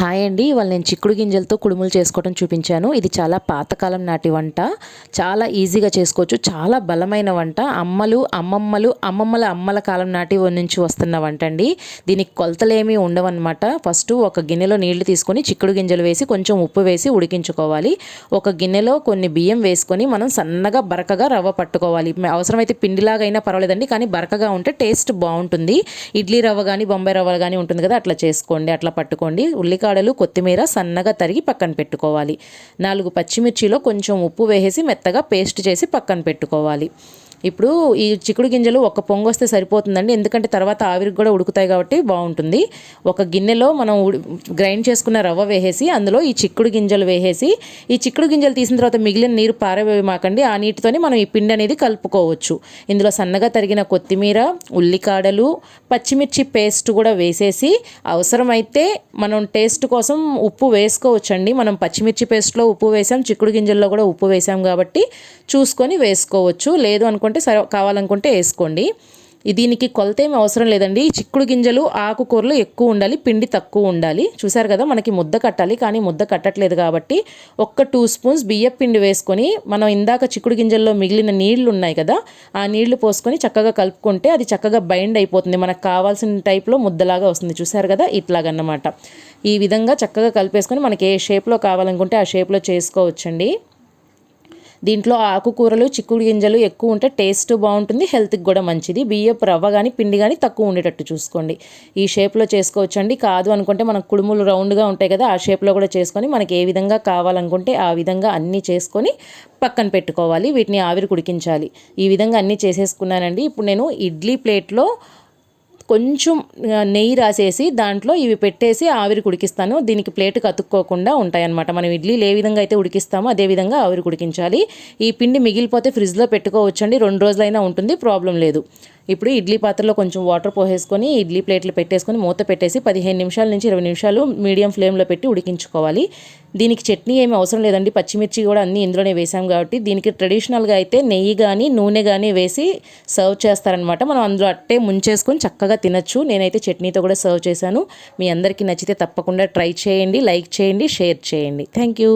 Hi అండి, ఇవాళ నేను చిక్కుడు గింజలతో కుడుములు చేసుకోవడం చూపించాను. ఇది చాలా పాతకాలం నాటి వంట. చాలా ఈజీగా చేసుకోవచ్చు. చాలా బలమైన వంట. అమ్మమ్మల అమ్మల కాలం నాటి నుంచి వస్తున్న వంట అండి. దీనికి కొలతలేమీ ఉండవన్నమాట. ఫస్ట్ ఒక గిన్నెలో నీళ్లు తీసుకొని చిక్కుడు గింజలు వేసి కొంచెం ఉప్పు వేసి ఉడికించుకోవాలి. ఒక గిన్నెలో కొన్ని బియ్యం వేసుకొని మనం సన్నగా బరకగా రవ్వ పట్టుకోవాలి. అవసరమైతే పిండిలాగా అయినా పర్వాలేదండి, కానీ బరకగా ఉంటే టేస్ట్ బాగుంటుంది. ఇడ్లీ రవ్వ కానీ బొంబాయి రవ్వ కానీ ఉంటుంది కదా, అట్లా చేసుకోండి. అట్లా పట్టుకోండి. ఉల్లికాడలు, కొత్తిమీర సన్నగా తరిగి పక్కన పెట్టుకోవాలి. 4 పచ్చిమిర్చిలో కొంచెం ఉప్పు వేసి మెత్తగా పేస్ట్ చేసి పక్కన పెట్టుకోవాలి. ఇప్పుడు ఈ చిక్కుడు గింజలు ఒక పొంగు వస్తే సరిపోతుందండి, ఎందుకంటే తర్వాత ఆవిరికి కూడా ఉడుకుతాయి కాబట్టి బాగుంటుంది. ఒక గిన్నెలో మనం గ్రైండ్ చేసుకున్న రవ్వ వేసేసి అందులో ఈ చిక్కుడు గింజలు వేసేసి, ఈ చిక్కుడు గింజలు తీసిన తర్వాత మిగిలిన నీరు పారవేయమాకండి. ఆ నీటితోనే మనం ఈ పిండి అనేది కలుపుకోవచ్చు. ఇందులో సన్నగా తరిగిన కొత్తిమీర, ఉల్లికాడలు, పచ్చిమిర్చి పేస్ట్ కూడా వేసేసి అవసరమైతే మనం టేస్ట్ కోసం ఉప్పు వేసుకోవచ్చండి. మనం పచ్చిమిర్చి పేస్ట్లో ఉప్పు వేసాం, చిక్కుడు గింజల్లో కూడా ఉప్పు వేసాం కాబట్టి చూసుకొని వేసుకోవచ్చు. లేదు అనుకుంటే కావాలనుకుంటే వేసుకోండి. దీనికి కొలత ఏమి అవసరం లేదండి. చిక్కుడు గింజలు, ఆకుకూరలు ఎక్కువ ఉండాలి, పిండి తక్కువ ఉండాలి. చూసారు కదా, మనకి ముద్ద కట్టాలి, కానీ ముద్ద కట్టట్లేదు కాబట్టి 2 స్పూన్స్ బియ్యం పిండి వేసుకొని మనం ఇందాక చిక్కుడు గింజల్లో మిగిలిన నీళ్లు ఉన్నాయి కదా, ఆ నీళ్లు పోసుకొని చక్కగా కలుపుకుంటే అది చక్కగా బైండ్ అయిపోతుంది. మనకు కావాల్సిన టైప్లో ముద్దలాగా వస్తుంది. చూసారు కదా, ఇట్లాగన్నమాట. ఈ విధంగా చక్కగా కలిపేసుకొని మనకి ఏ షేప్లో కావాలనుకుంటే ఆ షేప్లో చేసుకోవచ్చండి. దీంట్లో ఆకుకూరలు, చిక్కుడు గింజలు ఎక్కువ ఉంటే టేస్ట్ బాగుంటుంది, హెల్త్కి కూడా మంచిది. బియ్యపు రవ్వ కానీ పిండి కానీ తక్కువ ఉండేటట్టు చూసుకోండి. ఈ షేప్లో చేసుకోవచ్చండి. కాదు అనుకుంటే మనకు కుడుములు రౌండ్గా ఉంటాయి కదా, ఆ షేప్లో కూడా చేసుకొని మనకి ఏ విధంగా కావాలనుకుంటే ఆ విధంగా అన్నీ చేసుకొని పక్కన పెట్టుకోవాలి. వీటిని ఆవిరి ఉడికించాలి. ఈ విధంగా అన్నీ చేసేసుకున్నానండి. ఇప్పుడు నేను ఇడ్లీ ప్లేట్లో కొంచెం నెయ్యి రాసేసి దాంట్లో ఇవి పెట్టేసి ఆవిరికి ఉడికిస్తాను. దీనికి ప్లేటుకి అతుక్కోకుండా ఉంటాయన్నమాట. మనం ఇడ్లీలు ఏ విధంగా అయితే ఉడికిస్తామో అదే విధంగా ఆవిరికి ఉడికించాలి. ఈ పిండి మిగిలిపోతే ఫ్రిడ్జ్లో పెట్టుకోవచ్చండి, 2 రోజులైనా ఉంటుంది, ప్రాబ్లం లేదు. ఇప్పుడు ఇడ్లీ పాత్రలో కొంచెం వాటర్ పోసేసుకొని ఇడ్లీ ప్లేట్లు పెట్టేసుకొని మూత పెట్టేసి 15 నిమిషాల నుంచి 20 నిమిషాలు మీడియం ఫ్లేమ్లో పెట్టి ఉడికించుకోవాలి. దీనికి చట్నీ ఏమి అవసరం లేదండి, పచ్చిమిర్చి కూడా అన్నీ ఇందులోనే వేసాం కాబట్టి. దీనికి ట్రెడిషనల్గా అయితే నెయ్యి కానీ నూనె కానీ వేసి సర్వ్ చేస్తారనమాట. మనం అందులో అట్టే ముంచేసుకొని చక్కగా తినచ్చు. నేనైతే చట్నీతో కూడా సర్వ్ చేశాను. మీ అందరికీ నచ్చితే తప్పకుండా ట్రై చేయండి, లైక్ చేయండి, షేర్ చేయండి. Thank you.